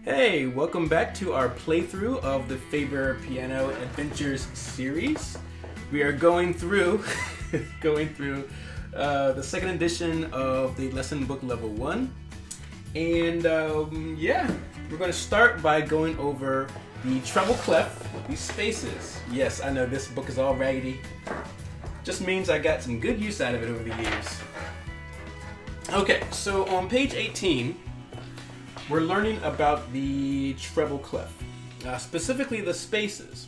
Hey, welcome back to our playthrough of the Faber Piano Adventures series. We are going through the second edition of the lesson book level 1. And we're going to start by going over the treble clef, these spaces. Yes, I know this book is all raggedy. Just means I got some good use out of it over the years. Okay, so on page 18, we're learning about the treble clef, specifically the spaces.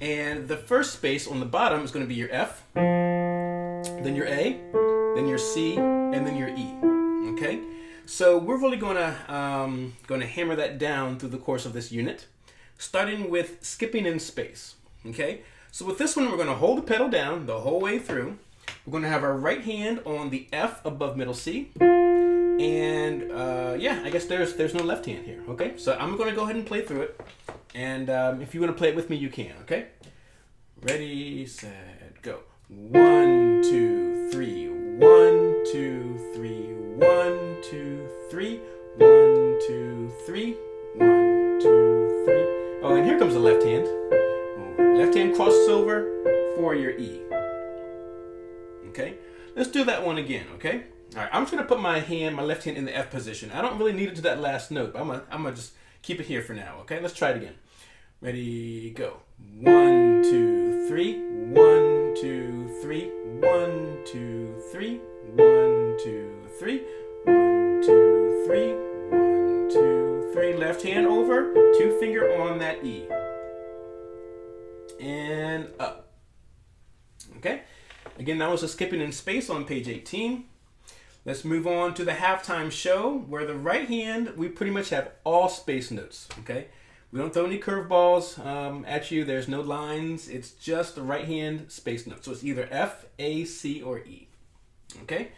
And the first space on the bottom is going to be your F, then your A, then your C, and then your E. Okay, so we're really going to hammer that down through the course of this unit, starting with skipping in space. Okay, so with this one, we're going to hold the pedal down the whole way through. We're going to have our right hand on the F above middle C. And I guess there's no left hand here. Okay, so I'm going to go ahead and play through it. And if you want to play it with me, you can. Okay, ready, set, go. 1, 2, 3. 1, 2, 3. 1, 2, 3. 1, 2, 3. 1, 2, 3. Oh, and here comes the left hand. Left hand crosses over for your E. Okay, let's do that one again. Okay. All right, I'm just gonna put my left hand in the F position. I don't really need it to that last note, but I'm gonna just keep it here for now. Okay, let's try it again. Ready, go. 1, 2, 3. 1, 2, 3. 1, 2, 3. 1, 2, 3. 1, 2, 3. 1, 2, 3. Left hand over, 2 finger on that E. And up. Okay. Again, that was a skipping in space on page 18. Let's move on to the halftime show, where the right hand, we pretty much have all space notes, okay? We don't throw any curveballs at you. There's no lines. It's just the right hand space note. So it's either F, A, C, or E, okay?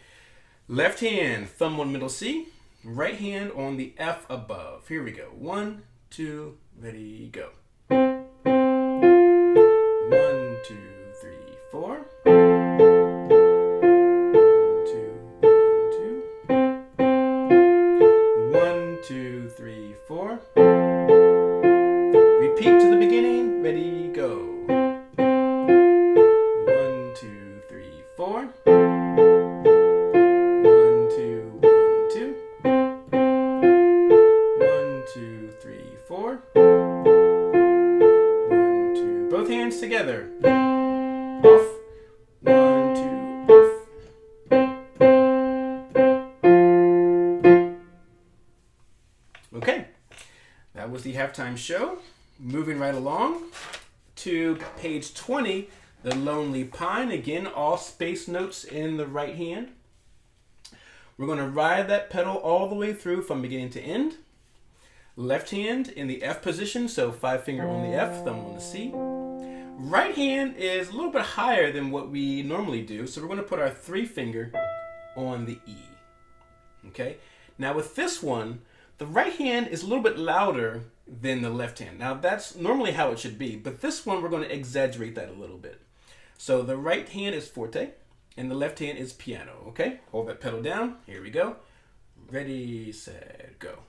Left hand, thumb on middle C. Right hand on the F above. Here we go. 1, 2, ready, go. 1, 2, 3, 4. 2, 3, 4. Repeat to the beginning. Ready, go. 1, 2, 3, 4. 1, 2, 1, 2. 1, 2, 3, 4. 1, 2. Both hands together. Off. 1, 2, off. Okay, that was the halftime show. Moving right along to page 20, the Lonely Pine. Again, all space notes in the right hand. We're going to ride that pedal all the way through from beginning to end. Left hand in the F position, so 5 finger on the F, thumb on the C. Right hand is a little bit higher than what we normally do, so we're going to put our 3 finger on the E. Okay, now with this one, the right hand is a little bit louder than the left hand. Now that's normally how it should be, but this one we're going to exaggerate that a little bit. So the right hand is forte and the left hand is piano, okay? Hold that pedal down. Here we go. Ready, set, go.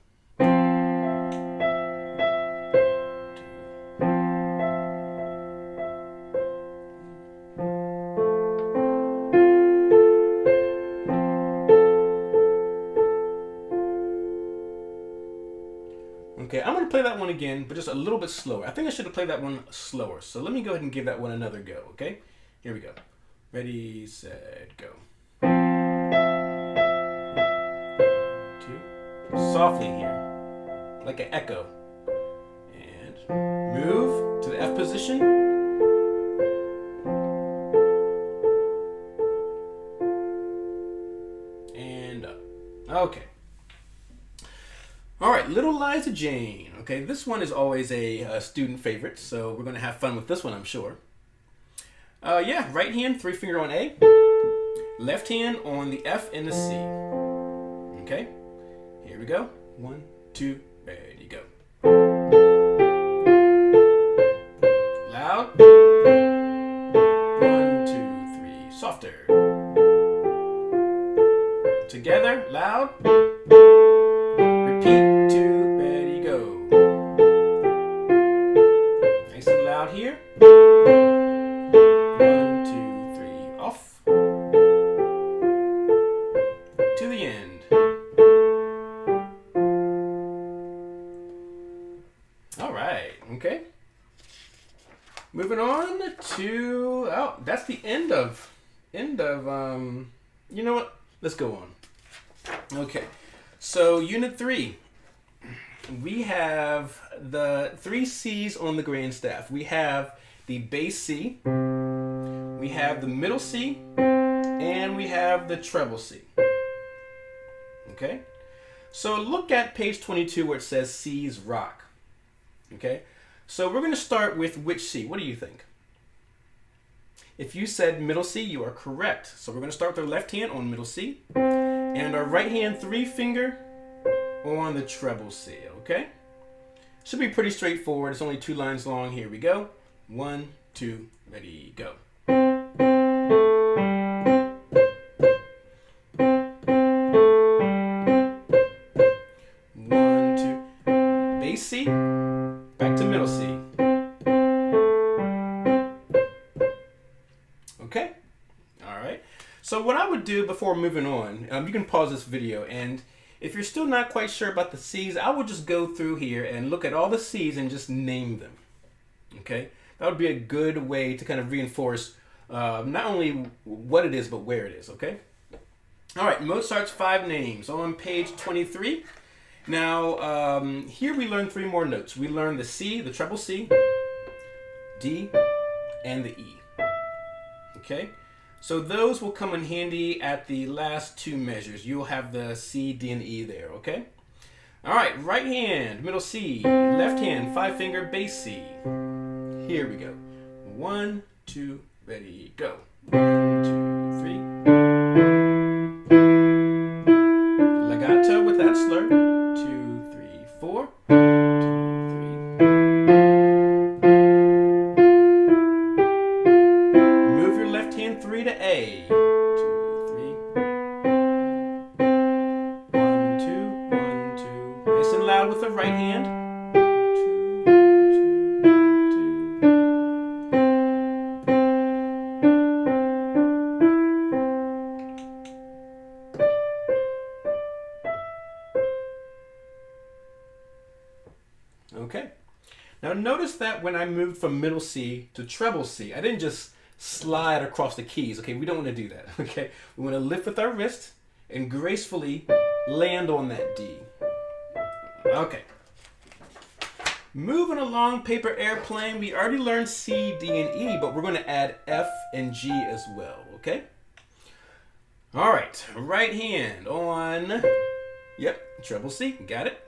Okay, I'm going to play that one again, but just a little bit slower. I think I should have played that one slower. So let me go ahead and give that one another go, okay? Here we go. Ready, set, go. 2. Softly here, like an echo. And move to the F position. And up. Okay. All right, Lil Liza Jane. Okay, this one is always a student favorite, so we're going to have fun with this one, I'm sure. Right hand, 3 finger on A. Left hand on the F and the C. Okay, here we go. 1, 2, ready, go. Loud. 1, 2, 3, softer. Together, loud. Repeat, 2, ready, go. Okay. Moving on to, oh, that's the end of, you know what? Let's go on. Okay. So Unit 3, we have the 3 C's on the grand staff. We have the bass C, we have the middle C, and we have the treble C. Okay? So look at page 22 where it says C's rock. Okay? So we're going to start with which C? What do you think? If you said middle C, you are correct. So we're going to start with our left hand on middle C and our right hand 3 finger on the treble C. Okay? Should be pretty straightforward. It's only 2 lines long. Here we go. 1, 2, ready, go. 1, 2, bass C, back to middle C. Okay? All right. So what I would do before moving on, you can pause this video, and if you're still not quite sure about the C's, I would just go through here and look at all the C's and just name them. Okay? That would be a good way to kind of reinforce not only what it is, but where it is. Okay? All right, Mozart's 5 names on page 23. Now, here we learn 3 more notes. We learn the C, the treble C, D, and the E. Okay? So those will come in handy at the last 2 measures. You'll have the C, D, and E there, okay? All right, right hand, middle C, left hand, 5 finger, bass C. Here we go. 1, 2, ready, go. 1, 2, 3. Legato with that slur. 2, 3, 4. 2, 3. Move your left hand 3 to A. 2, 3. 1, 2, 1, 2. Nice and loud with the right hand. 2, 2, 2. Okay. Now notice that when I moved from middle C to treble C, I didn't just slide across the keys. Okay, we don't want to do that. Okay, we want to lift with our wrist and gracefully land on that D. Okay. Moving along, paper airplane, we already learned C, D, and E, but we're going to add F and G as well. Okay. All right, right hand on, yep, treble C, got it.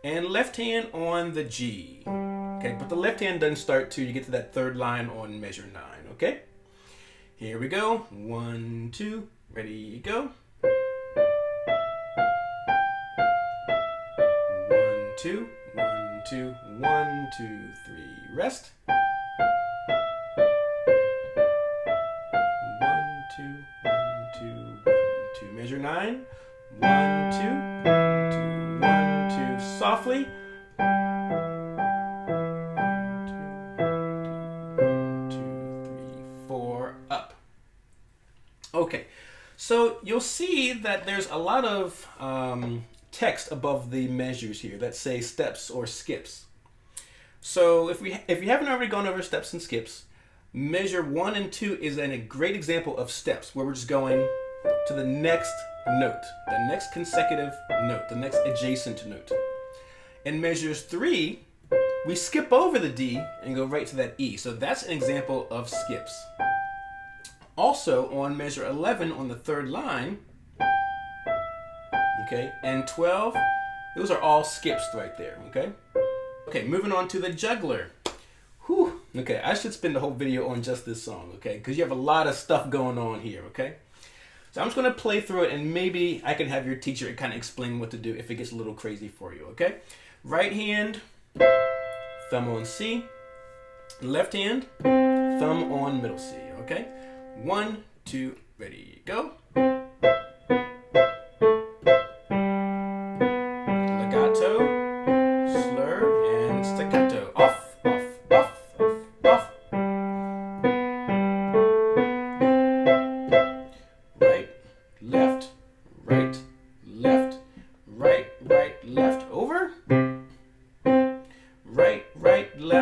And left hand on the G. Okay, but the left hand doesn't start till you get to that 3rd line on measure 9, okay? Here we go. 1, 2, ready, go. 1, 2, 1, 2, 1, 2, 3, rest. 1, 2, 1, 2, 1, 2, measure 9. 1, 2, 1, 2, 1, 2, softly. 1, 2, 3, 4, up. Okay, so you'll see that there's a lot of text above the measures here that say steps or skips. So if you haven't already gone over steps and skips, measure 1 and 2 is a great example of steps where we're just going to the next note, the next consecutive note, the next adjacent note. In measures 3, we skip over the D and go right to that E. So that's an example of skips. Also on measure 11 on the 3rd line, okay, and 12, those are all skips right there, okay? Okay, moving on to the Juggler. Whew, okay, I should spend the whole video on just this song, okay? Because you have a lot of stuff going on here, okay? So I'm just going to play through it, and maybe I can have your teacher kind of explain what to do if it gets a little crazy for you, okay? Right hand, thumb on C. Left hand, thumb on middle C, okay? 1, 2, ready, go. Legato, slur, and staccato. Off, off, off, off, off. Right, left, right, left, right, right, left, over. Right, right, left.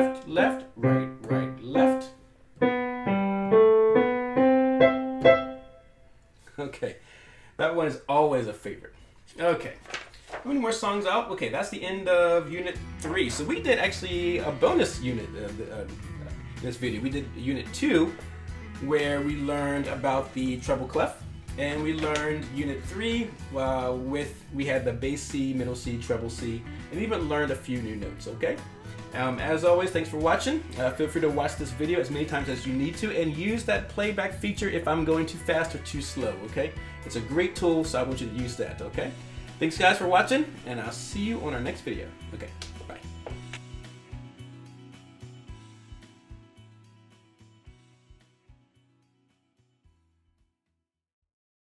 okay, that's the end of Unit 3. So we did actually a bonus unit this video. We did Unit 2, where we learned about the treble clef, and we learned Unit 3 we had the bass C, middle C, treble C, and even learned a few new notes, okay? As always, thanks for watching. Feel free to watch this video as many times as you need to, and use that playback feature if I'm going too fast or too slow, okay? It's a great tool, so I want you to use that, okay? Thanks guys for watching, and I'll see you on our next video. Okay, bye.